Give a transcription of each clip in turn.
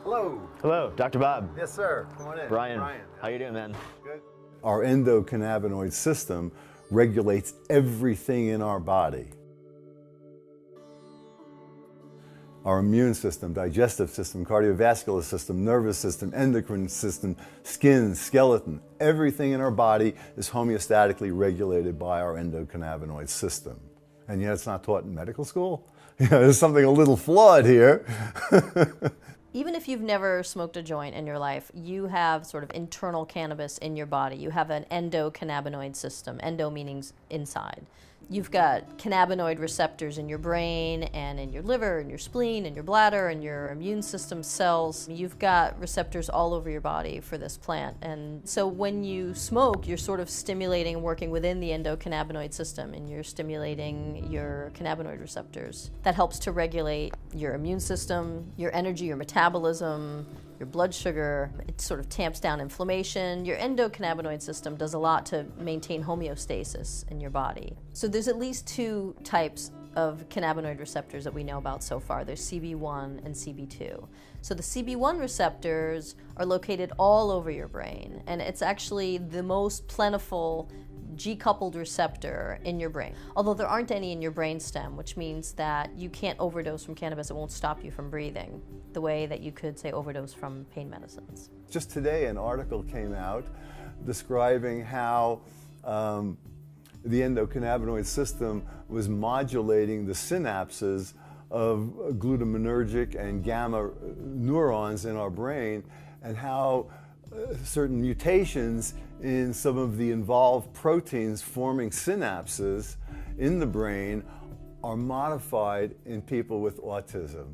Hello. Hello, Dr. Bob. Yes, sir. Come on in. Brian. How you doing, man? Good. Our endocannabinoid system regulates everything in our body. Our immune system, digestive system, cardiovascular system, nervous system, endocrine system, skin, skeleton, everything in our body is homeostatically regulated by our endocannabinoid system. And yet it's not taught in medical school? There's something a little flawed here. Even if you've never smoked a joint in your life, you have sort of internal cannabis in your body. You have an endocannabinoid system, endo meaning inside. You've got cannabinoid receptors in your brain and in your liver and your spleen and your bladder and your immune system cells. You've got receptors all over your body for this plant. And so when you smoke, you're sort of stimulating and working within the endocannabinoid system, and you're stimulating your cannabinoid receptors. That helps to regulate your immune system, your energy, your metabolism, your blood sugar. It sort of tamps down inflammation. Your endocannabinoid system does a lot to maintain homeostasis in your body. So there's at least two types of cannabinoid receptors that we know about so far. There's CB1 and CB2. So the CB1 receptors are located all over your brain, and it's actually the most plentiful G-coupled receptor in your brain. Although there aren't any in your brainstem, which means that you can't overdose from cannabis. It won't stop you from breathing the way that you could, say, overdose from pain medicines. Just today, an article came out describing how the endocannabinoid system was modulating the synapses of glutamatergic and gamma neurons in our brain, and how certain mutations in some of the involved proteins forming synapses in the brain are modified in people with autism.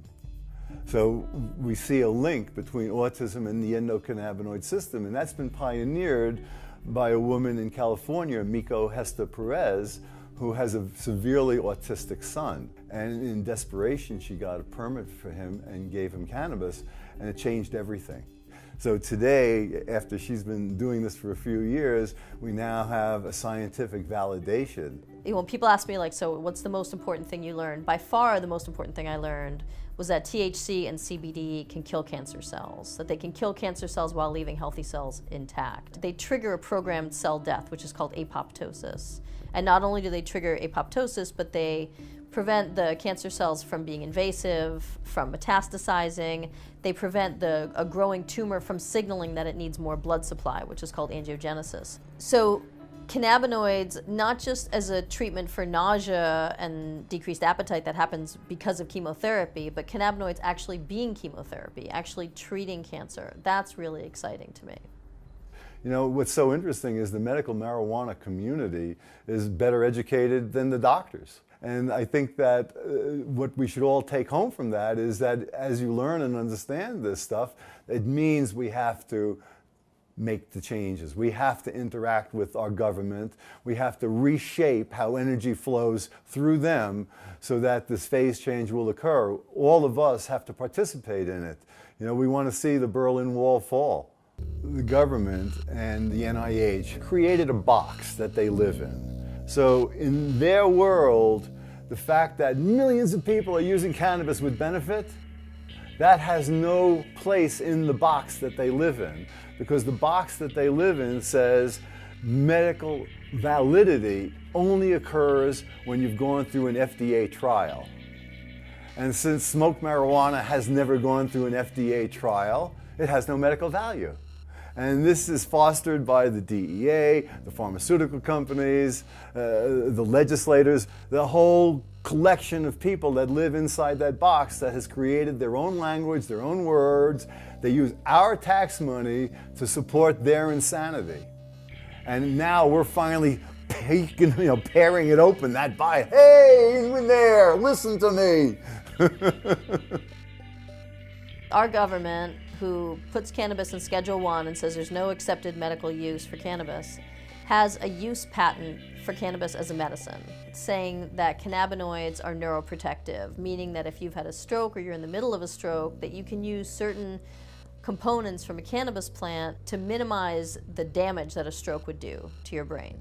So we see a link between autism and the endocannabinoid system, and that's been pioneered by a woman in California, Miko Hesta Perez, who has a severely autistic son. And in desperation, she got a permit for him and gave him cannabis, and it changed everything. So today, after she's been doing this for a few years, we now have a scientific validation. When people ask me, like, so what's the most important thing you learned? By far, the most important thing I learned was that THC and CBD can kill cancer cells, that they can kill cancer cells while leaving healthy cells intact. They trigger a programmed cell death, which is called apoptosis. And not only do they trigger apoptosis, but they prevent the cancer cells from being invasive, from metastasizing. They prevent a growing tumor from signaling that it needs more blood supply, which is called angiogenesis. So cannabinoids, not just as a treatment for nausea and decreased appetite that happens because of chemotherapy, but cannabinoids actually being chemotherapy, actually treating cancer. That's really exciting to me. You know, what's so interesting is the medical marijuana community is better educated than the doctors. And I think that what we should all take home from that is that as you learn and understand this stuff, it means we have to make the changes. We have to interact with our government. We have to reshape how energy flows through them so that this phase change will occur. All of us have to participate in it. You know, we want to see the Berlin Wall fall. The government and the NIH created a box that they live in. So in their world, the fact that millions of people are using cannabis with benefit, that has no place in the box that they live in, because the box that they live in says medical validity only occurs when you've gone through an FDA trial. And since smoked marijuana has never gone through an FDA trial, it has no medical value. And this is fostered by the DEA, the pharmaceutical companies, the legislators, the whole collection of people that live inside that box that has created their own language, their own words. They use our tax money to support their insanity. And now we're finally paring it open, that by, hey, in there, listen to me. Our government, who puts cannabis in Schedule I and says there's no accepted medical use for cannabis, has a use patent for cannabis as a medicine, saying that cannabinoids are neuroprotective, meaning that if you've had a stroke or you're in the middle of a stroke, that you can use certain components from a cannabis plant to minimize the damage that a stroke would do to your brain.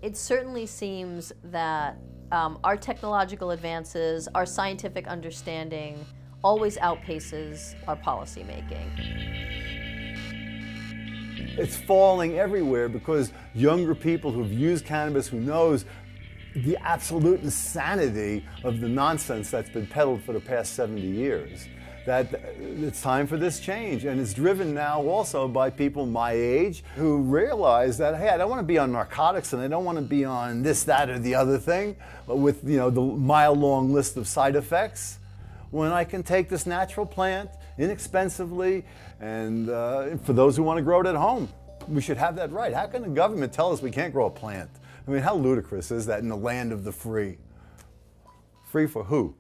It certainly seems that Our technological advances, our scientific understanding always outpaces our policy making. It's falling everywhere because younger people who've used cannabis, who knows the absolute insanity of the nonsense that's been peddled for the past 70 years, that it's time for this change. And it's driven now also by people my age who realize that, hey, I don't want to be on narcotics and I don't want to be on this, that, or the other thing with, you know, the mile-long list of side effects, when I can take this natural plant inexpensively, and for those who want to grow it at home. We should have that right. How can the government tell us we can't grow a plant? I mean, how ludicrous is that in the land of the free? Free for who?